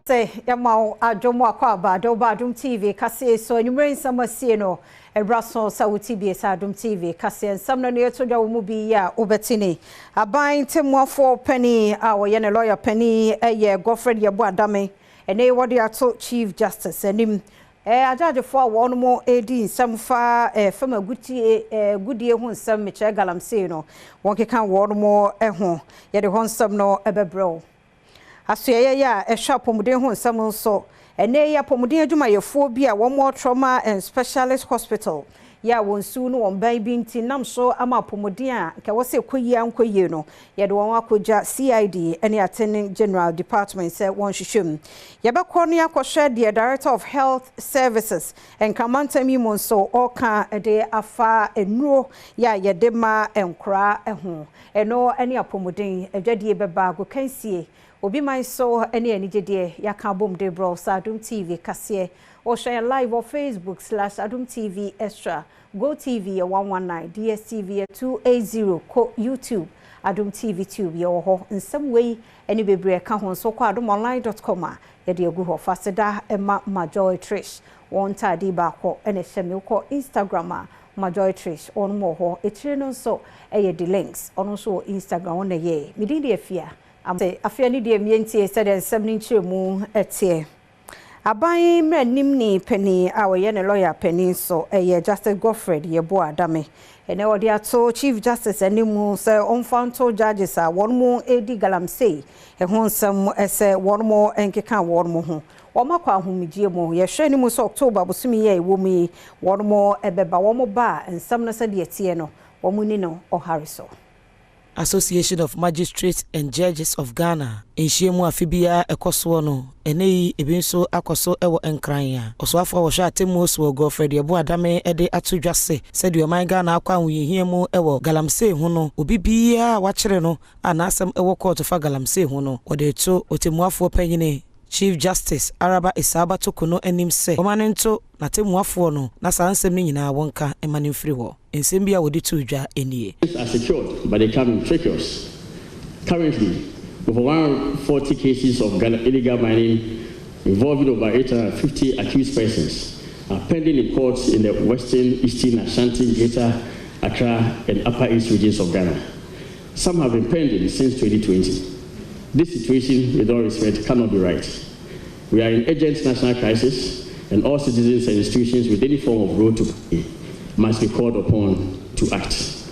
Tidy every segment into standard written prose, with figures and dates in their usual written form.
Say Yamau Adom Wakwaba Adom TV Kase so enyumre nsama sie no ebraso Sauti bi Adom TV Kase nsam no ne toja wo mu bi ya obetini aban temwafo pani a wo ye ne lawyer pani eye Godfred Yebo Adame ene wode ato Chief Justice enim ajajefo awon mo edi nsam fa fama gudie hu nsam meche galamsey no won keka won mo ho ye de ho nsam no ebebrel Asuye ya ehwa pomuden ho nsam nso ene ya pomuden adwumayefo bi a wo trauma and specialist hospital ya wonsu no won ban bi nti nam so ama pomuden a ke wo se koyie no ye de won akoja CID ene attending general department say won hwehwem ye be kɔ no yakɔhwɛ the director of health services and kamantami monso oka de afa enuro ya ye de ma enkora ho eno ene apomuden adwadie beba go kansie Obi my so any anigede yaka bom de bro Adom TV kase or share live on Facebook /Adom TV Extra Go TV 119 DSTV 280 YouTube Adom TV Tube your ho in some way any bebre ka ho so kwa adomonline.com ya de egu ho faseda ema Majoy Trish one tadi ba ko ene hye ko Instagram Majoy Trish on mo ho etire no so eye the links on so Instagram on ye midin de afia Say afia ni de mientie said and 70 mu etie aban mranim ni pani a we ne lawyer pani so Justice Godfred Yebo Adame ene wode ato Chief Justice animu say onfanto judges a won mu edi galamsey ho nsam ese won mo enkeka won mo ho omakwa ahomigye mo ye hwe ni mu so October bosumi ye wo mi won mo ebeba wo mo ba nsam no se de etie no wo mu ni no ohariso Association of Magistrates and Judges of Ghana enhiemu afibia ekoso no eneyi ebinso akoso ewo enkran ya osoafo wo hwa atemu so Godfred Yebo Adame ede atodwase said you man Ghana akwa ahohiemu ewo galamsey ho no obibia wachire no anasem ewo court fa galamsey ho no ode to otemuafo panyine Chief Justice Araba Isaba Tokuno enim se omanento na temuafo no na sansem ni nyina wonka emanim free ho ensem bia wodi to dwa enie are secured but they come in fracas. Currently over 140 cases of illegal mining involving over 850 accused persons are pending in courts in the Western, Eastern, Ashanti, Greater Accra and Upper East regions of Ghana. Some have been pending since 2020. This situation, with all respect, cannot be right. We are in urgent national crisis, and all citizens and institutions with any form of role to play must be called upon to act.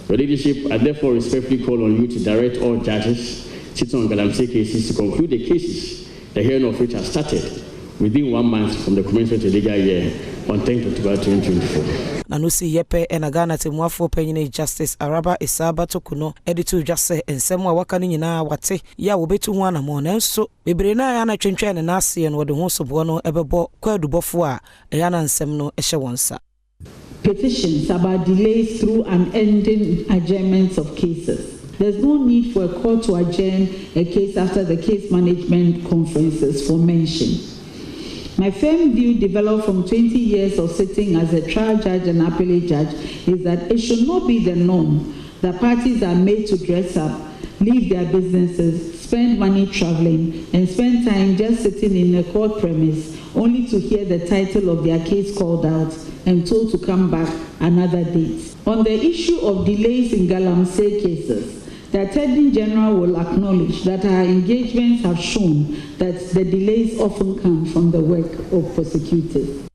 Your leadership, I therefore respectfully call on you to direct all judges sitting on galamsey cases to conclude the cases, the hearing of which has started within 1 month from the commencement of the legal year on 10th October 2024. Nanusi yepe enagana temuafo penyine Justice Araba Isaba Tokuno editu jase ensemu a waka nyina wate ya wobetu ho anamo nanso bebre na ya na twentwe ne nase no wode ho sobo no ebebo kwadubofo a ya na nsem no ehye wonsa. Petitions about delays through unending adjournments of cases. There's no need for a court to adjourn a case after the case management conferences for mention. My firm view, developed from 20 years of sitting as a trial judge and appellate judge, is that it should not be the norm that parties are made to dress up, leave their businesses, spend money traveling, and spend time just sitting in a court premise only to hear the title of their case called out and told to come back another date. On the issue of delays in galamsey cases, the Attorney General will acknowledge that our engagements have shown that the delays often come from the work of prosecutors.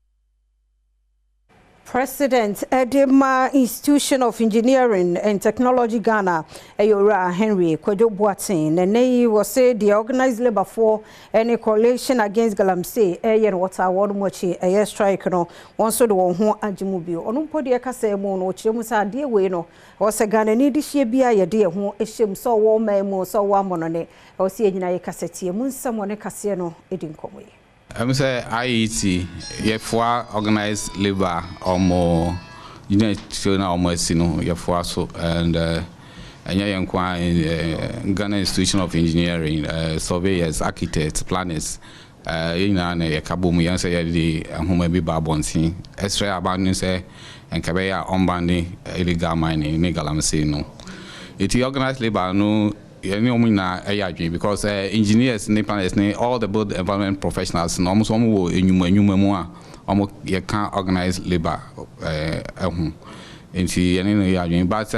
President Adom Institution of Engineering and Technology Ghana, Ayora Henry Kwadwo Boateng, and was said the organized labor for any coalition against galamsey, air water, water mochi, air strike, no, one so the one who Anjimubio, on Podia Casemo, or Chemusa, dear Weno, was a Ghana need this year be a dear who is shim so warm, so warm on it, or see in a cassette, moon someone a casino, it didn't come away. I'm say IET, for organized labor or more, you know, almost, you know, for so and Ghana Institution of Engineering, surveyors, architects, planners, you know, Kaboom, you say the home be babonsi, extra abandon say, and Kabaya unbanding illegal mining, galamsey no. It organized labor no because engineers, all the build environment professionals, almost almost you can't organize labor. But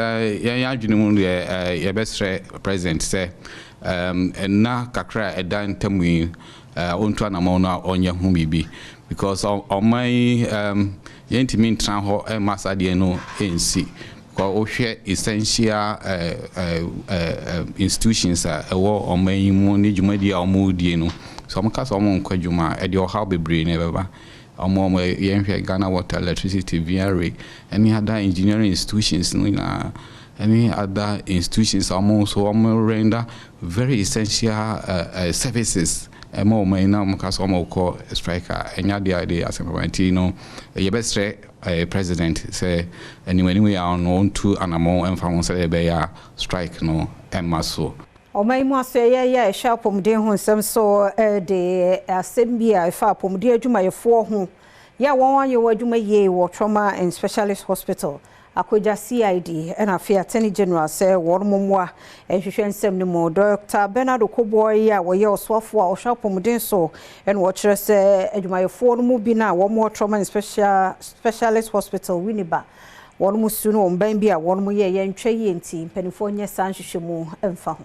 your best president say na kakra edan temwi onto anamona onye hu bibi because on my yentimi ntran ho masa de no ensi ko ohwe essential institutions ewo on my mu ni jumadi a omo die no so am kasa omo nkwadwuma e de how bebre na beba omo yenhwe Ghana Water Electricity VRA any other engineering institutions no any other institutions also render very essential services. More may now because call striker any idea as a Valentino, your best president say anyway on to animal and found strike no and muscle. O mai mo say ya sharp pomde hu nsem so de asembia fa pomde adwuma yefo hu ya won ye wadwuma ye wo trauma and specialist hospital Akoja CID and Afia Attorney General say Wormumwa and Shushen Nemo Dr. Bernardo Koboya were your swafwa or sharp pomudin so and watcher say Edumaya Ford Mubina, one more trauma and specialist hospital Winneba. One musuno Mbambia, one more year and Chayenti, Pennifornia San Shishimu and Fahu.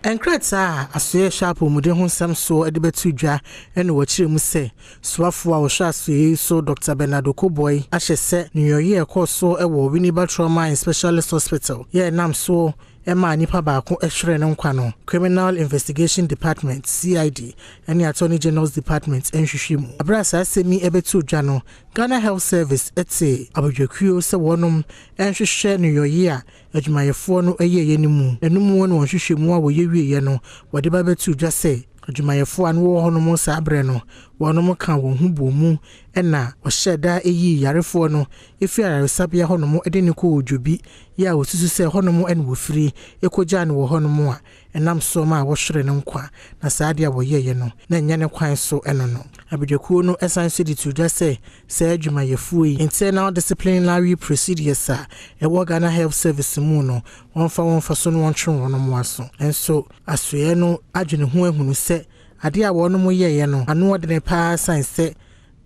Encreta asue sharp omuden ho nsam so edebetu dwa ene wo kire mu se swafo a wo hwa asue so Dr. Bernardo Koboy ahyese nyoye ekoso ewo Winneba Trauma and Specialist Hospital ye nam so ema nipa baako ehwere ne nkwa no Criminal Investigation Department CID and Attorney General's Department enhwehwemu abrasa asemi ebetu dwa no Ghana Health Service etse abodwakuo se wonom enhwehwe nyoye a adwumayefo no eyeye nimu enum won hwehwemu a woyewie no wode ba betu dwa se adwumayefo an wo honom sa abre no wonom ka wo hu bomu ena ohyeda eyi yarefo no efi aresabia honom ede ne ko odwobi ya osusu se honom en wo firi ekoja ne wo honom a enam so ma wo hwere ne nkwa na saade a woyeye no na nya ne kwan so eno no abedwakuo no esanse di tu dwa se adwumayefo yi internal disciplinary procedures a ewo Ghana Health Service mu no wonfa so no wontwe wonom aso enso asoye no adwene ho ahunu se ade a wonom yeye no ano ode ne pa science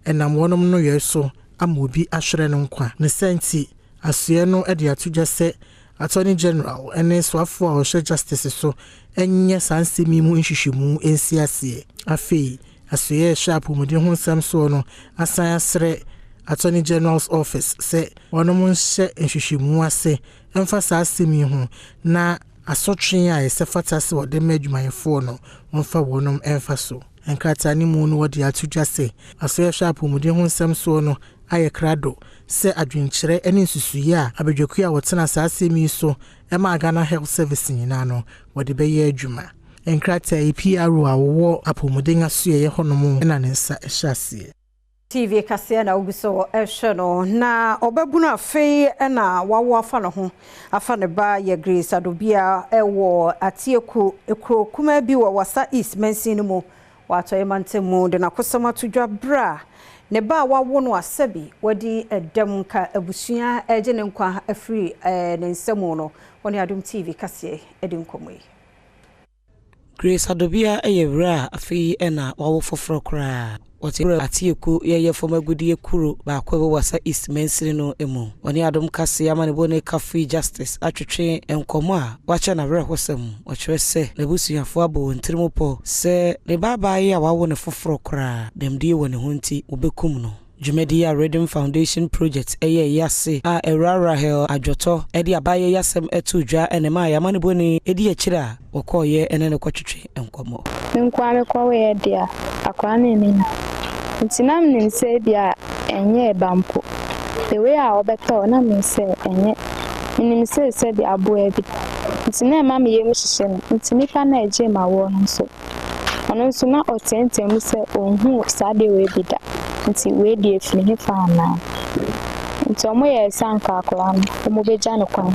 enam wonom no yeso amobi ahwere ne nkwa ne senti asoye no ade atudwa se Attorney General ene swafo a ohwe justice so enye sansemi mu nhwehwemu ensiase afei asoye sharp omuden ho nsam so no asan asre Attorney General's office se wonom nhye nhwehwemu ase emfa asemi ho na asotwen a esefata se wode madwumayefo no wonfa wonom emfa so enkrata ni mu no wode atudwa se asoye sharp omuden ho nsam so no aye krado se adwenkyere ene nsusuye a abedwaku a wotena asemi so ema Ghana Health Service nyina no wode beye adwuma enkrata EPRO a wo apomuden asoye honom ena ne nsa ehyase TV kase na oguso ehwe no na obabunu afei na wawo afa no ho afa ne ba ye Grace Adobia ewo atieku ekro kuma bi wo wasa East Mensin mu wato emantemu de na kosama tudwa bra ne ba wawo no asabi wadi edem ka abusua eje ne nkwa afri ne nsemu no woni Adom TV kase edi nkomwe Grace Adobia eyewra afei na wawo foforo kra Wati atieku ye fomagudi ekuro ba kwa wasa East Mensin no emu woni Adom kase amane bone kafi justice atwetwe enkomo a wacha na were hosem wakyerɛ se na busuafo abo ntirimopo se ne baba ye a wawo ne foforo kra demdie woni honti obekum no Jumedia Redeem Foundation Project yase a erara hel adwoto edi abaye yasem etudwa enema yamane boni edi akira okoye enene kwatwetwe enkomo nkwame kwawe dia akwa nene ntinam nse bia enye bampo the way a obeto na me se enye minim se bia aboa bi ntina ma me yem hihye ntinipa na eje ma wo nso ono nso na otentem se onhu sade we bi da nti we die fini he fa na nti omo ye sanka akora no omo beja ne kwan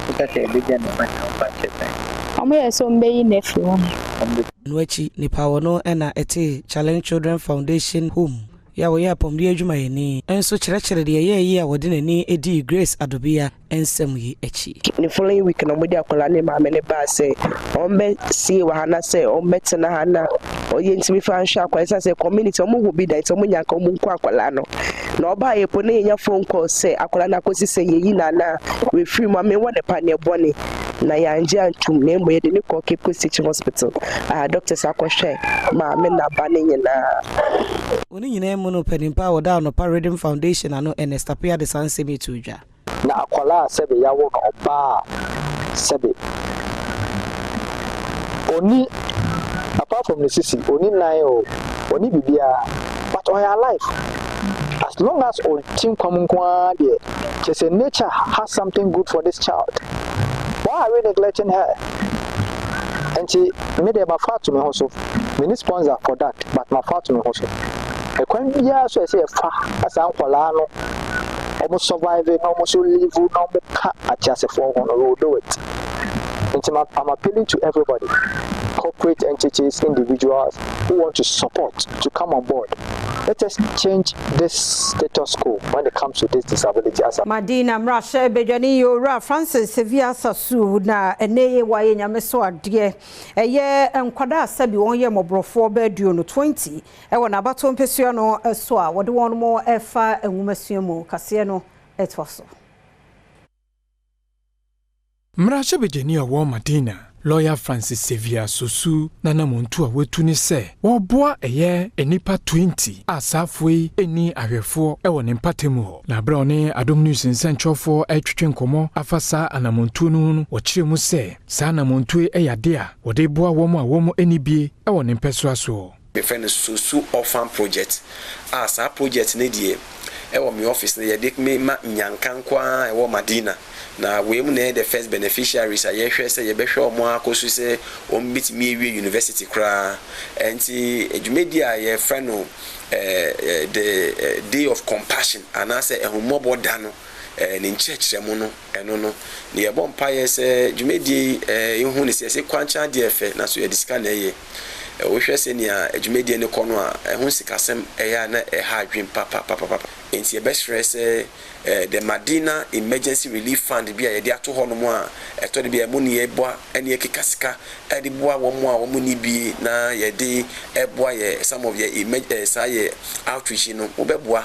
ukate beja ne ma pa chete omo ye so mbeyi na fi won Nwachi nipa wono ena ete Challenge Children Foundation Home ya wo ya pomdi adwuma yeni enso kyerɛkyerɛ de ye yi a wode nani edi Grace Adobia ensem yi echi the following week no mudi akola ne ma me ne ba say ombe see wa hana say ombe tena hana oye ntimi fa nhwa akwasa say community omo go bi da ito munya ka omo nko akola no na oba ye po ne nya phone call say akola na kosi say yi na we free ma me won the pane bone na ya anje antum na embo ye de ne ko Cape Coast Teaching Hospital doctors akohwe ma me na ba ne nyina oni nyina mu no panimpa woda no Paradigm Foundation ano Enestapia de Sansemi tudwa na akola sebe ya wo ka oba sebe oni apart from the sisi oni nine o oni bibia but on your life as long as on team common kwa there just a nature has something good for this child. Why are we neglecting her? And she made a far to me also. Many sponsor for that, but my far to me also. A coin yeah, so I say far as Uncle Lano almost surviving, almost live, almost cut at just a 400 road do it. And I'm appealing to everybody, corporate entities, individuals who want to support to come on board. Let us change this status quo when it comes to this disability. Madina Mrashe Bejani Yora Francis Sevilla Sasu na eneye waye nyame so ade eye enkwada asabi won ye mobrofo ba duo no 20 e wona bato mpesua no so a wode won mo efa enwumasua mu kase no etwaso Mrashe Bejani Yora Madina Lawyer Francis Sevilla Sosu nana montu a wetu ni se wo boa eye enipa 20 asafwe eni ahwefo e won empatemu ho na bra one Adom News nsentwofo atwetwe nkomo afasa anamontu no wo kire mu se sa anamontu e yade a wo de boa wo mu a wo mu eni bie e won empeso aso be friend Sosu Orphan Project asa project ne die e wo me office ne yede me ma nyankankwa e wo Madina na we mu na the first beneficiaries a ye hwe se ye behwe omo akosu se ombitimi ewie university kra enti edwumedi a ye friend no the day of compassion anase ehumobo da no ne nkyerɛkyerɛ no eno no ne ye bompa ye se edwumedi ehu ne se kwancha de efe na so ye disika na ye we hwe se ne a edwumedi ne kɔ no a ehu sikasem eya na eha adwen papa enti ye be stress the Madina Emergency Relief Fund bi a ye de ato ho no mo a eto de bi e mo ne ye boa ene ye kikasika e de boa wo mo a wo mo ni bi na ye de e boa ye some of ye say outreach no wo be boa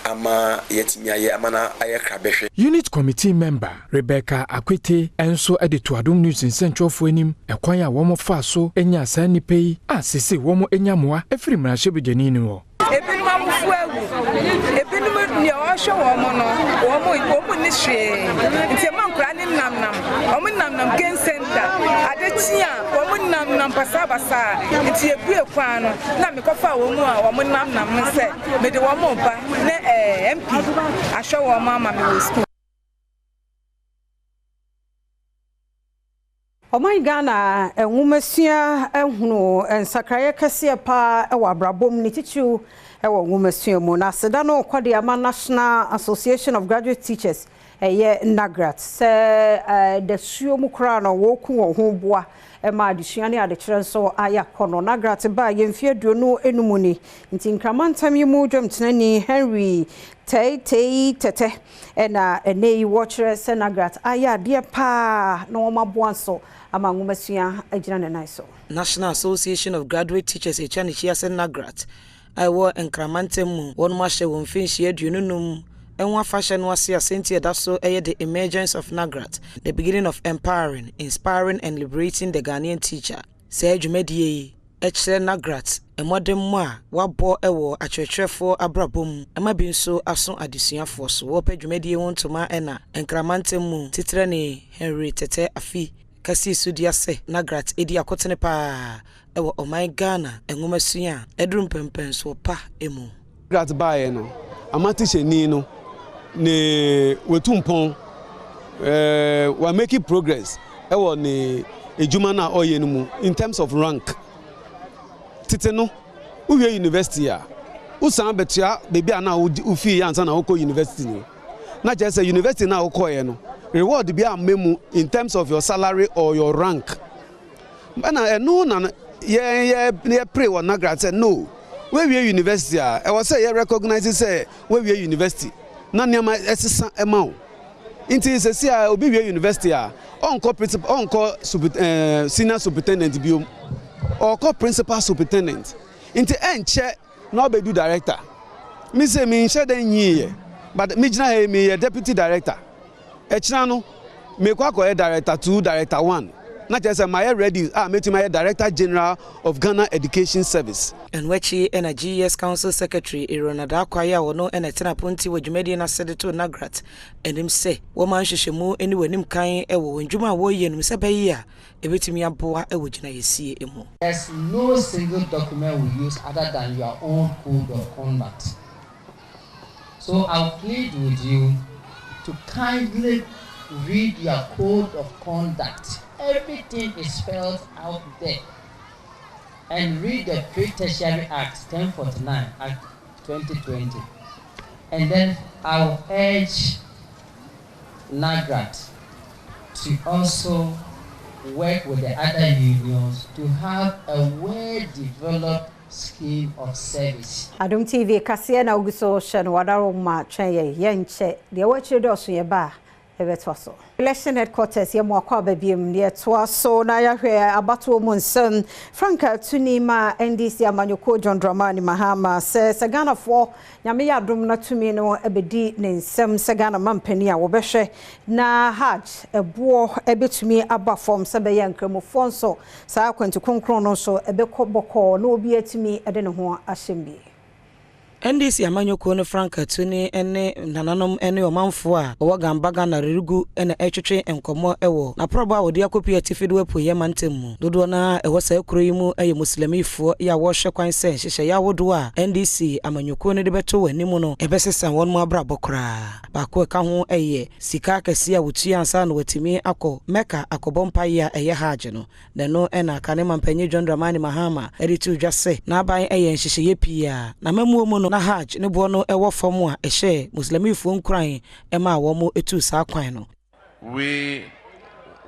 ama yetimi aye amana aye krabehwe. Unit Committee Member Rebecca Akwete enso e de to Adom News nsentwofo anim ekwan a wo mo fa so enya san nipa yi a sese wo mo enya moa efiri Mrashe Bejani ni wo ebinum amufu ebinum ne ohwo wo mo no wo mo ni hwe nti mankura ni namnam wo mo namnam gain center adetia wo mo namnam pasabasa nti ebue kwan no na mekofa wo mu a wo mo namnam ne se me de wo mo ba ne MP ahwo wo mo ama me wo school. Oman Ghana enwumasua ehunu ensakraye kase pa e wa brabom ni tichu e wa enwumasua mu na seda no kwade ama National Association of Graduate Teachers eye Nagrat se de suo mu kra no wo ku wo ho boa e ma adesua ne adekere so aya kono Nagrat ba ye mfie duonu enumu ni nti nkramantam yi mu dwamtenani Henry tete ena enei watcher Senagrat aya de pa no maboanso amangumasua agina ne naiso. National Association of Graduate Teachers echanichia Senagrat aiwo enkramantem mu won ma hye won finhie aduonunum enwa fashion wase asenti edaso eye the emergence of Nagrat, the beginning of empowering, inspiring and liberating the Ghanaian teacher. Say dwumadie echre Nagrat emodem mu a wabo ewo achwechwefo abrabom ema bi nso aso adesuafo so wo pedwumadie wontoma ena enkramantem mu titre ne Henry tete afi kasi sudia se Nagrat edi akotene pa ewo Oman Ghana enwumasua edrum pempen so pa emu Nagrat bae no amati sheni no ne wetumpon we making progress ewo ne ejuma na oye no mu in terms of rank tete no uwe university a usan betua bebi ana ufi ansa na oko university ni na je say university na oko ye no reward be amemu in terms of your salary or your rank. But no na ye pray what Nagrat said no. where we university e was say you recognize say where we university na niam esesa ema inti se see obi we university onko principal onko senior superintendent biom or co principal superintendent inti enche na obedu director me say me nche den yi but me gina he me deputy director echina no me kwa director 2 director 1 not just my ready meeting my director general of Ghana Education Service and wechi and GS Council Secretary Ronald Akwaya wono and etena ponti wodwumadi na sede to Nagrat and him say woman hwehwemu eni wanim kan ewo ndwuma wo ye no se bayi a ebetimi aboa ewo gina yesie emu. There's no single document we use other than your own code of conduct. So I'll plead with you to kindly read your code of conduct. Everything is spelled out there. And read the Pre-Tertiary Act 1049 Act 2020. And then I'll urge NAGRAT to also work with the other unions to have a well-developed scheme of service. Adom TV kasia na uguso shan wadaro ma chenye yenche de wachiro so ye ba ebetwaso. Election headquarters ye mwakwa babiem ye twaso na yahwe abato mu nsem Franka Tunima NDC amanyoko John Dramani Mahama se Ghana fo nyame ya adom na tumi no ebedi ne nsem se Ghana mampani a wobehwe na hajj ebo ebetumi aba form se be yankramofo nso sa kwanti konkron no so ebekoboko na obi atumi ede ne ho ahyembi. NDC amanyoko no Franka Tuni ene nananom ene omanfo a owagambaga na rerugu ene etwetwe enkomo ewo na proba wodi akopi atifido wepo ye mantemu dodo na ewo sa ekuro yimu eye muslimifo ya wo hwe kwan se hyehyɛ ya wodo a NDC amanyoko no de beto wanimu no ebesesa won mu abrabokra ba ko ka ho eye sika kase a wotua ansa no watimi akọ meka akobompa ya eye haje no de no ena kane mampanyi John Dramani Mahama editu dwase na aban eye hyehyɛ ye pia na mamuo mu no na hajj ne bo no ewo fam a ehye muslimifo nkran ema wo mo etu sa kwan no. We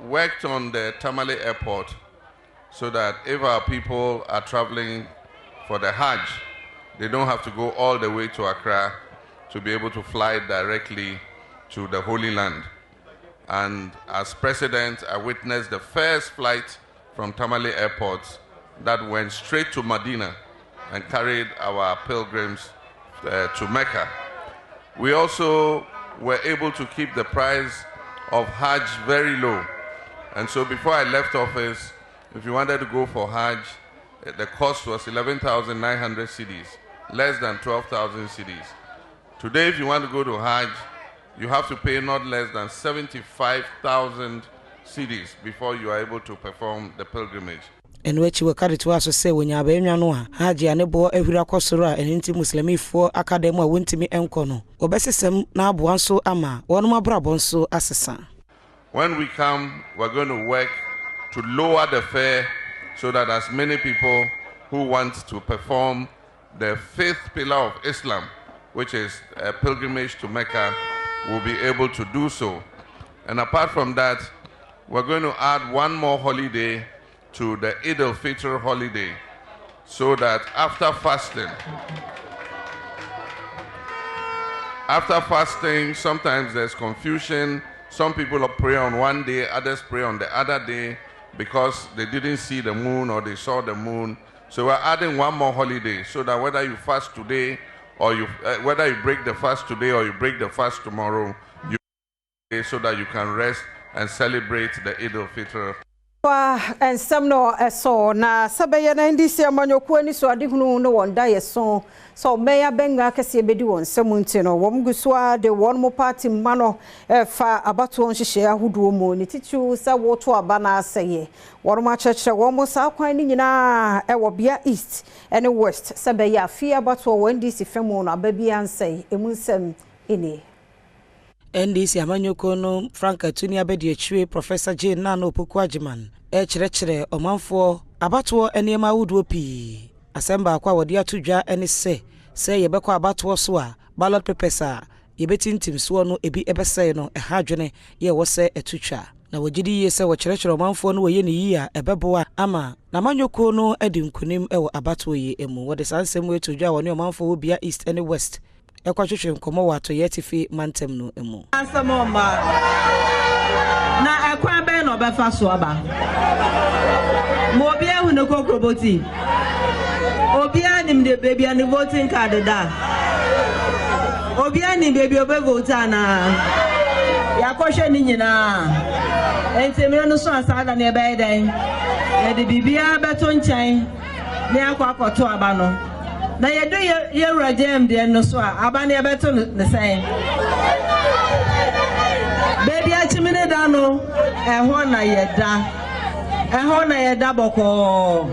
worked on the Tamale airport so that if our people are traveling for the hajj, they don't have to go all the way to Accra to be able to fly directly to the Holy Land. And as president, I witnessed the first flight from Tamale airport that went straight to Medina and carried our pilgrims to Mecca. We also were able to keep the price of Hajj very low. And so before I left office, if you wanted to go for Hajj, the cost was 11,900 cedis, less than 12,000 cedis. Today, if you want to go to Hajj, you have to pay not less than 75,000 cedis before you are able to perform the pilgrimage. En wechi wakari to aso se wonya baenwa no a haji anebo ehura kosoro a enti muslimifo akademo a wontimi enko no obesesem na aboa nso ama wonum abrabo nso asesa. When we come, we're going to work to lower the fare so that as many people who want to perform the fifth pillar of Islam, which is a pilgrimage to Mecca, will be able to do so. And apart from that, we're going to add one more holiday to the Eid al-Fitr holiday, so that after fasting, sometimes there's confusion. Some people pray on one day, others pray on the other day because they didn't see the moon or they saw the moon. So we're adding one more holiday so that whether you fast today or whether you break the fast today or you break the fast tomorrow, so that you can rest and celebrate the Eid al-Fitr. And some no so na sabaya na ndisi amanyoko ani so adehunu no wonda yeso so meya benga kase bedi won samunti no womguswa de won mo party mano fa abato nhihye ahodo mu ni titu sa woto aba na aseye won ma chechre won mo sa kwan ni nyina wo bia east and west sabaya afia abato won ndisi femu no ababia ansei emunsem eni NDC amanyoko no Franka Tuni abedi echiwe Professor Jane Nano Opoku Ajiman kyerɛkyerɛ ɔmanfo abatoɔ enema wuduo pi asemba akwa wodi atudwa ene se yebekɔ abatoɔ so a ballot papers a yebetintim so no ebi ebesɛe no ɛhadwene ye wo se etutwa na wogidi ye se wo kyerɛkyerɛ manfo no woye ne yi a ɛbɛboa ama na manyoko no adi nkunim ɛwɔ abato yi emu wode sansɛm wetu dwa wɔ ne manfo wo bia east and west ɛkwatwetwe nkɔmɔ wɔ ato yɛtifi mantem no emu asamoma na ɛkwan bɛn no bɛfa so aba mo bia hu ne kokroboti obia nim de baby and voting card da obia nim baby obe vote na ya kwhwe ni nyina entemire no so asada na ebe den ya de bibia beto nkyɛn na akwakoto aba no na yedo ye rajem de no so aba na beto ne sɛn baby achimine da no ɛhɔ na yɛda bɔkɔ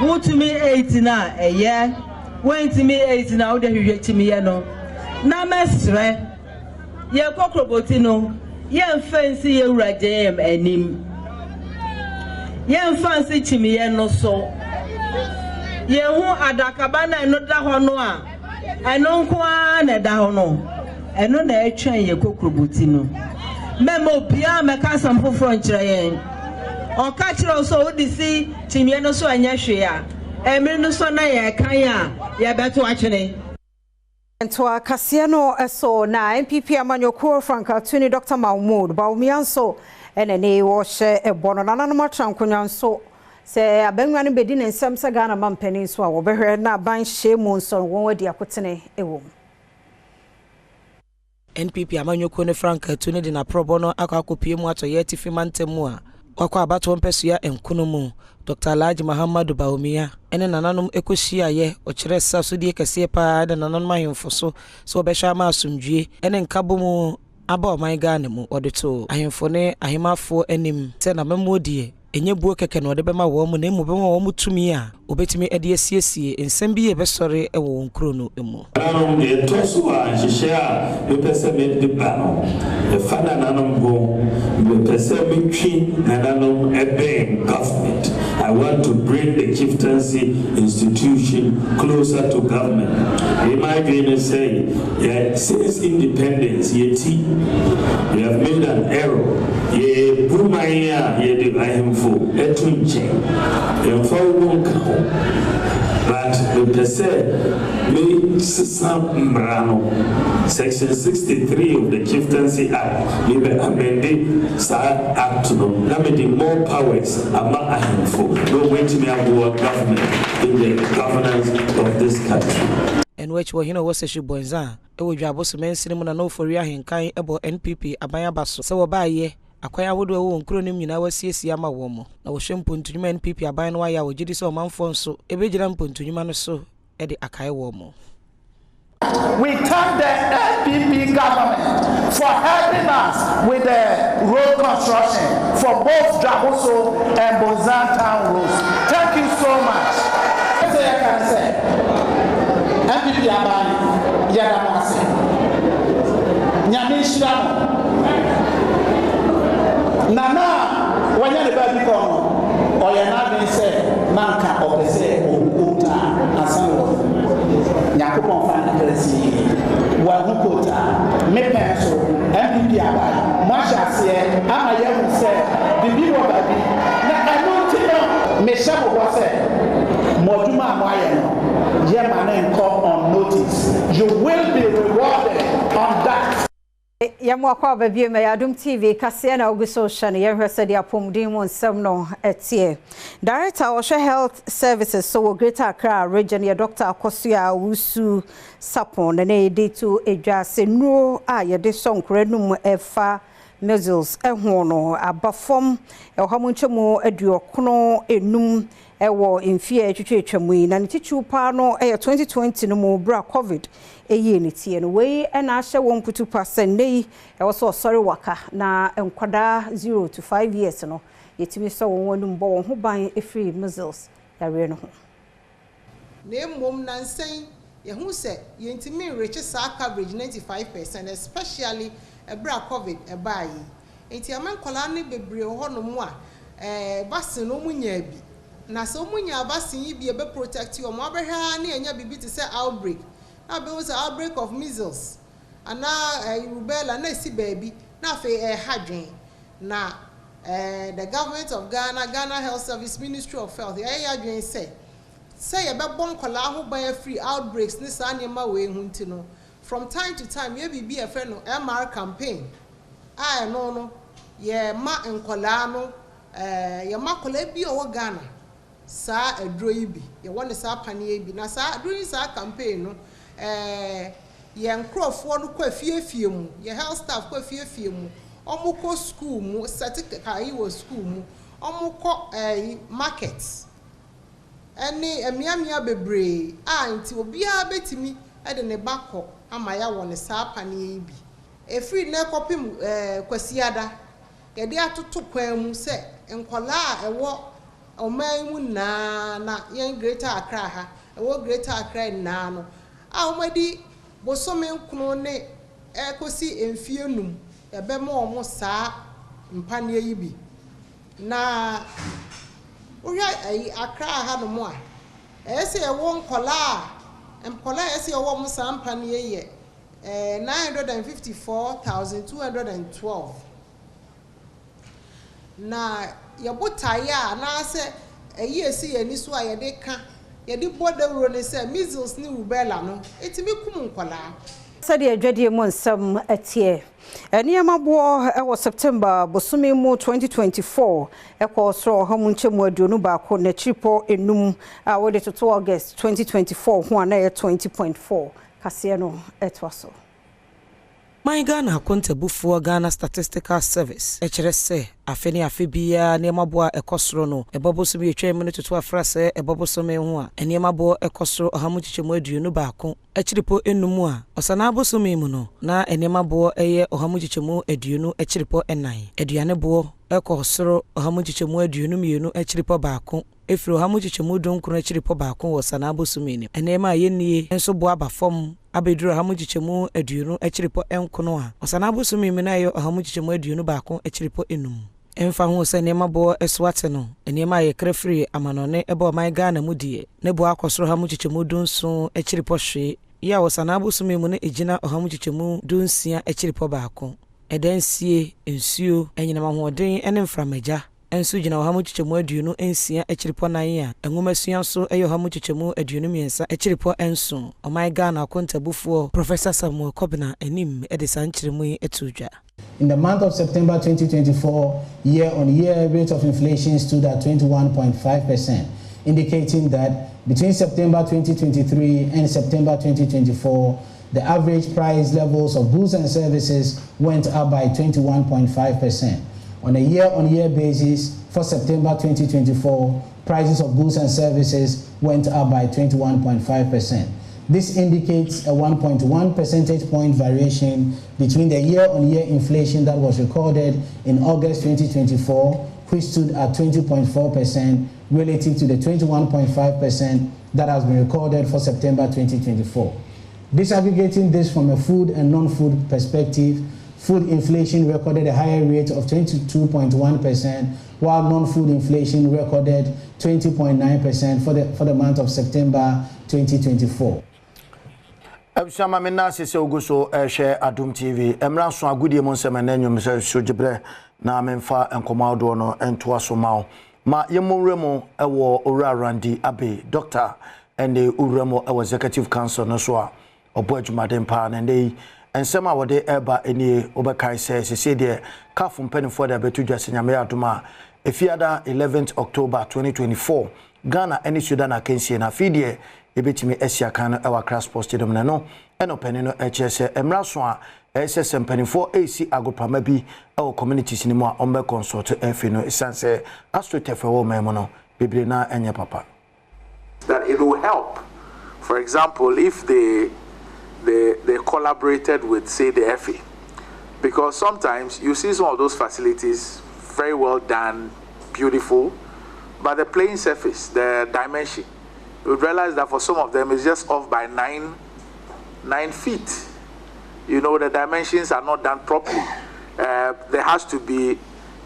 wutumi 8 na ɛyɛ wentumi 8 na wode hwehwɛ timi yɛ no na mesrɛ ye kokroboti no ye mfansi ye wurajem anim ye mfansi timi yɛ no so ye hu adakaba na eno da hɔ no a eno nko a na da hɔ no eno na etwen ye kokroboti no memo bia meka sam foforo nkyerɛ yɛn ɔka kyerɛ so wodi si timi no so anya hwe a emiri no so na yɛ kan a yɛ bɛto atwene Ntwa kasia no eso na MPP amanyoko Franka Tuni Dr. Mahmoud Baumianso enene wo hye ebono nananom atrankonya nso se abenwa no bedi ne nsem se Ghana mampani so a wo behwe na ban hye mu nso won wadi akotene ewo NPP amanyoko ne Franka Tuni de na probo no akakopie mu atoye tifi mantemu a wakwa abato mpesua enkuno mu Dr. Alhaji Muhammadu Baumia ene nananom ekohia ye okire saso die kese pa de nananom ahemfo so obehwa ma asumdwie ene nkabo mu aba oman Ghana mu odeto ahemfo ne ahemafo anim se na memodie enye buo keke no de bema wo mu na emu bema wo mu tumi a obetimi ade asiesie ensem bi e besore e wo nkro no emu nanom de toso a hihye a be pese me de ba no e fada nanom go be pese me twi nanom ebe government. I want to bring the chieftaincy institution closer to government. Imagine say since independence yeti we have made an error ye bumaya ye de ahemfo etunche emfa wo but the pese me section 63 of the Chieftaincy Act we amended sa act no na me more powers ama ahemfo no wait me about government in the governance of this country and which were was a shibonza e wo dwabo so mensinim na no fori ahenkan ebo NPP aban abaso se wo ba ye akwaya wodo wo nkro nim nyina wasiesie ama wo mo na wo hwe mpontunyuma NPP aban no aya wo gidi so manfo nso ebegira mpontunyuma no so e de akae wo mo. We thank the NPP government for helping us with the road construction for both Draboso and Bozan town roads. Thank you so much. I can say, NPP aban yadamase nyame shiramo nana wanya ne ba bi ko oye na bin say manka obese obuta asanwo nyakopon fa na kresi wa hukota me penso MPP aban mo hyase ama ye hu say bibi wo ba bi na anu ti no me shabo wo say moduma mo aye no ye man come on notice you will be rewarded on that. Yamwa kwa babie me Adom TV kase na oguso shane ye hwese de apomdin mu nsem no etie Director of Health Services so Greater Accra region ye Dr. Akosua Wusu Sapon na edi to edwase no a ye de sonkranum efa measles ehwo no abafom ehamunchemu aduokono enum ewo mfie atwetwetwamu yi na ntichu pa no 2020 no mu bra covid eyi netie no we na ahye won putu percent nei ewo so sorry waka na enkwada 0 to 5 years no yetimi so won mbo won ho ban efree measles yare no ho na mmom na nsen ye hu se yentimi reach sa coverage 95% especially bra covid ebai enti amankola ne bebre ho no mu a vaccine no munya bi na so munya vaccine yi bi e be protect you mo abehwa na enya bibi ti say outbreak na be was outbreak of measles ana rubella na si baby na fe hadwen na the government of Ghana, Ghana Health Service, Ministry of Health, say a babon kola ho ban free outbreaks ni sa nyema we hunti no from time to time ye be a friend no MR campaign no ye ma nkola no ye ma kola bi o Ghana sa adro yi bi ye won sa pane bi na sa during sa campaign no ye nkrofo no kwa fiefie mu ye health staff kwa fiefie mu omuko school mu certificate wo school mu omuko markets any emiamia bebre nti obia betimi e de ne bako amaya won sa pane bi e free na kopim kwasiada ye de atoto kwan mu se enkola ewo oman mu na yen greater Accra ha ewo greater Accra na no omadi bosome nkunu ne ekosi emfienum ebe ma omo sa mpane yi bi na Uya Accra ha no mo a ese e won kola ese e wo mo sampane ye 954,212 na yebotaya na se esi ani so a ye de ka ye de bodawro ne se measles ni rubella no etimi kum nkola sadi adwadie mo nsam atie Eniamabo ewo September bosumi mu 2024 ekosro hamu nchemu aduonu baako na chipo enum a wode to August 2024 ho na 20.4 kase no etwaso My Ghana kontabufuo Ghana Statistical Service ekyerese afeni afebia niamabo ekosro no ebobosumi etwem no toto afrase ebobosumi ho a eniamabo ekosro hamu chichemu aduonu baako echiripo enum a osana abosumi mu no na eniamabo eye hamu chichemu aduonu echiripo enan aduane bo ekosro hamu chichemu aduonu mienu echiripo baako efiro hamu chichemu donkro echiripo baako osana abosumi ni enema yenie enso bo abafom abeduru hamu chichemu aduonu echiripo enkono a osana abosumi mi na yo hamu chichemu aduonu baako echiripo enum emfa ho se nema bo eswate no enema ye krefri amanone ebo my Ghana mudie ne bo akosoro hamu chichemu dunso echiripo hwe ya osana abosumi mu ne ejina hamu chichemu dunsia echiripo baako edansie ensuo enyinama hoden ene mframaja ensu gina hamu chichemu aduonu ensia echiripo nan a enwomasuan so eyo hamu chichemu aduonu miensa echiripo enso o my Ghana kontabufuo Professor Samuel Kobina enim edisa nchiremu etudwa. In the month of September 2024, year-on-year rate of inflation stood at 21.5%, indicating that between September 2023 and September 2024, the average price levels of goods and services went up by 21.5%. On a year-on-year basis, for September 2024, prices of goods and services went up by 21.5%. This indicates a 1.1 percentage point variation between the year-on-year inflation that was recorded in August 2024, which stood at 20.4%, relative to the 21.5% that has been recorded for September 2024. Disaggregating this from a food and non-food perspective, food inflation recorded a higher rate of 22.1%, while non-food inflation recorded 20.9% for the month of September 2024. Ebusama mena sese oguso ehwe Adom TV emra so agudie mo nsema na nyom se sojibre na memfa enkomado no ento asoma ma yemowremo ewo owura Randy Abe doctor ende uremo ewo executive council no so a obo adwumaden pa na ndey ensema wode eba eni obekai sese de kafu mpanifo da betudwa senyame adoma efiada 11th October 2024 Ghana eni Sudan akensie na fidie ebetimi esia kan ewa Accra Sports Stadium na no eno penino echese emraso a ss mpanifo ac agopama bi ewo communities ni mu a ombe consult efino esanse astrotefe wo memo no bebre na enye papa that it will help. For example, if they collaborated with, say, the FA, because sometimes you see some of those facilities very well done, beautiful, but the playing surface, the dimension, you would realize that for some of them it's just off by 9 feet. You know, the dimensions are not done properly. There has to be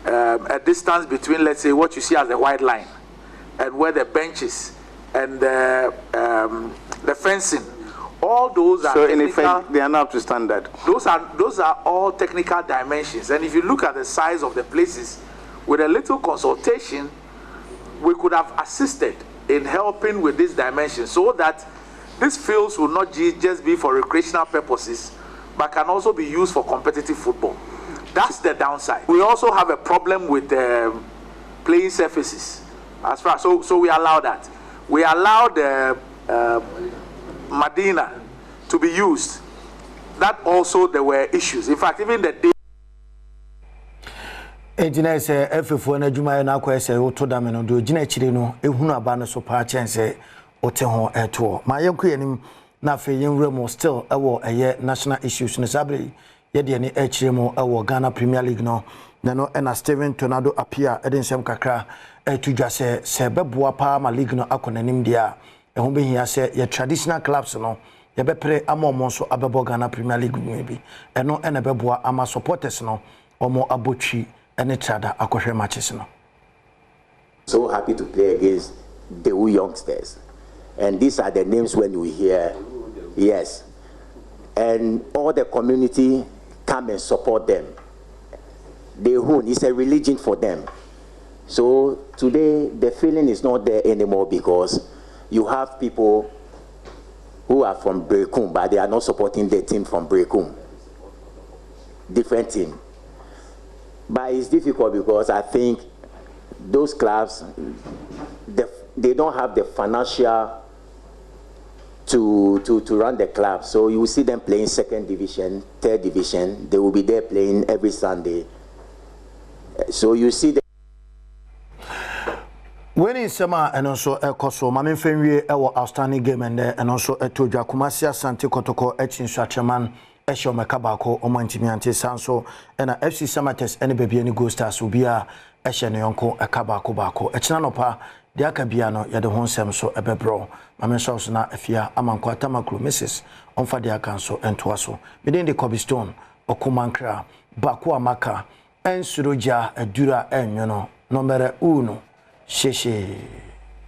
a distance between, let's say, what you see as the white line and where the benches and the fencing. All those are so in effect they are not up to standard. Those are all technical dimensions, and if you look at the size of the places with a little consultation, we could have assisted in helping with this dimension so that these fields will not just be for recreational purposes, but can also be used for competitive football. That's the downside. We also have a problem with playing surfaces. As far so we allow that. We allow the Medina to be used. That also there were issues. In fact, even the day. Engineer say efefo na adwuma na akwa say wo to da me no do gina chire no ehunu aba no so pa chen say ote ho eto ma yenko yanim na fe yenwura mo still ewo eye national issues no sabre ye de ne echire mo ewo Ghana Premier League no na no na Steven Tornado appear eden sem kakra etudwa se beboa pa ma league no akonanim dia ehun be hia se ye traditional clubs no ye bepre amomo so abebo Ghana Premier League no bi eno na beboa ama supporters no omo abotwi ene trada akohwe matches no. So happy to play against the youngsters, and these are the names when we hear, yes, and all the community come and support them. It's a religion for them. So today the feeling is not there anymore because you have people who are from Brekum, but they are not supporting the team from Brekum. Different team. But it's difficult because I think those clubs, they don't have the financial to run the club. So you will see them playing second division, third division. They will be there playing every Sunday. So you see them. When in summer and also Koso, Mamin Fenwe, our outstanding game and also Toja Kumasia Santi Kotoko, Etchin Shachaman. Esho Mekabako Omantimiante Sanso and FC Samates any baby any go stars will be a Eshenionko a Kabako Bako. Echnanopa, the Akabiano, Yado Honsem so ebebro. Mamen Sauce na Efia Amanko Tamaklu Mrs. Onfa de Akanso and Twaso. Within the Cobblestone, Okumankra, Bakua Maka, and Suruja, a Dura and Yono, number uno, Sheshe.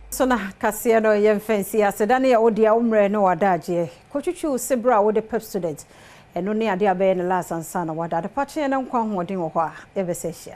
Sona Casiano Yemfensi, Sedania Odia Umre no Adaje, Cochuchu Sibra with the pep student. And only a dear Ben last and son of what other patch and unquam holding or ever say.